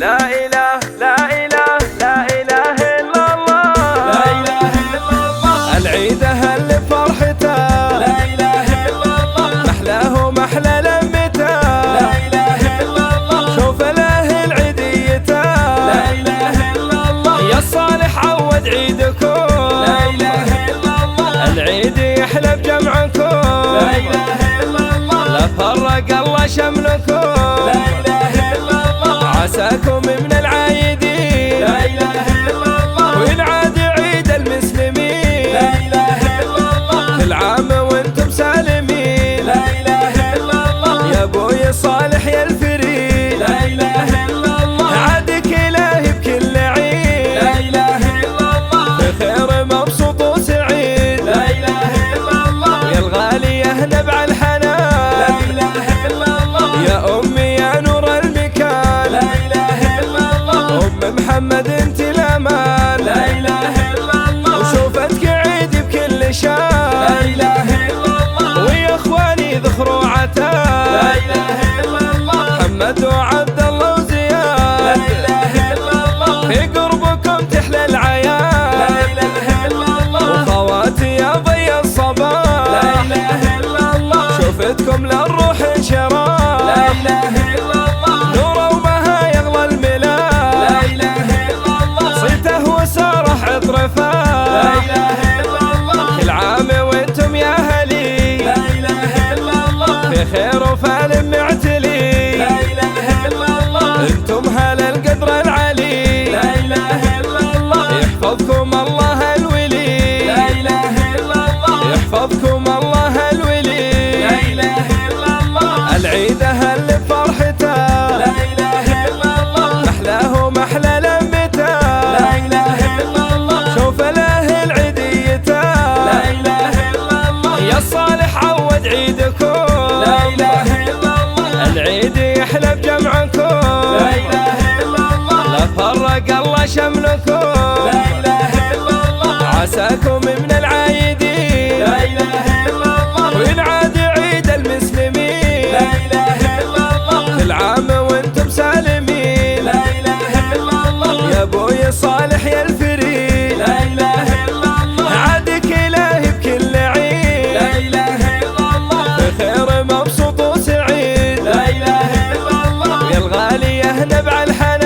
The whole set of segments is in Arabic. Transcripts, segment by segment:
لا إله لا إله لا إله إلا الله، لا إله إلا الله. العيد أهل فرحته، لا إله إلا الله. محلاه محلى لمته، لا إله إلا الله. شوف الأهل عيديته، لا إله إلا الله. يا الصالح عود عيدكم، لا إله إلا الله. العيد يحلى بجمعكم، لا إله إلا الله. لا فرق الله شملكم، لا إله إلا الله. عساكم من العايدين، لا إله إلا الله. وينعاد عيد المسلمين، لا إله إلا الله. كل عام وانتم سالمين، لا إله إلا الله. يا ابوي صالح يا الفريد، لا إله إلا الله. عادك إلهي بكل عيد، لا إله إلا الله. بخير مبسوط وسعيد، لا إله إلا الله. يا الغالي يا نبع الحنان، لا إله إلا الله. يا أمي يا نور المكان، لا إله إلا الله. أم محمد انت الأمان، لا إله إلا الله. وشوفتك عيد بكل شان، لا إله إلا الله. ويا اخواني ذخروا عتاب، لا إله إلا الله. محمد وعبد الله لا وزياد، إله إلا الله. في قربكم تحلى العياد، لا إله إلا الله. وخواتي يا ضي الصباح، لا إله إلا الله. شوفتكم للروح انشراح، لا إله إلا الله. نور وبها يغلى الملاح، لا إله إلا الله. صيته وسارح عطرفه، لا إله إلا الله. كل عام وانتم يا اهلي، لا إله إلا الله. في خير وفال معتلي، لا إله إلا الله. انتم هل القدر العلي، لا إله إلا الله. يحفظكم الله الولي، لا إله إلا الله. يحفظكم الله الولي، لا إله إلا الله. العيد أهل فرحته، لا إله إلا الله. محلاه محلى لمته، لا إله إلا الله. شوف الأهل عيديته، لا إله إلا الله. يا الصالح عود عيدكم، لا إله إلا الله. العيد يحلى بجمعكم، لا إله إلا الله. لا فرق الله شملكم، لا إله إلا الله. عساكم من العايدين، لا إله إلا الله. وينعاد عيد المسلمين، لا إله إلا الله. كل عام وانتم سالمين، لا إله إلا الله. يا ابوي صالح يا الفريد، لا إله إلا الله. عادك إلهي بكل عيد، لا إله إلا الله. بخير مبسوط وسعيد، لا إله إلا الله. يا الغالي يا نبع الحنان،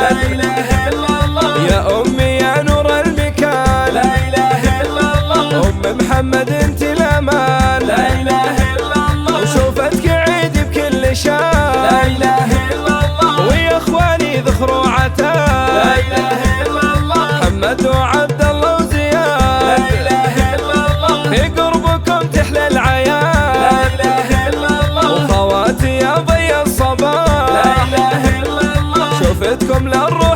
لا إله إلا الله. يا أمي يا نور المكان، لا إله إلا الله. أم محمد انت الأمان، لا إله إلا الله. وشوفتك عيد بكل شان، لا إله إلا الله. ويا اخواني ذخروا لا عتاب، إله إلا الله. محمد وعبد الله لا وزياد، إله إلا الله. في قربكم تحلى لا العياد، إله إلا الله. وخواتي يا ضي الصباح، لا إله إلا الله. شوفتكم للروح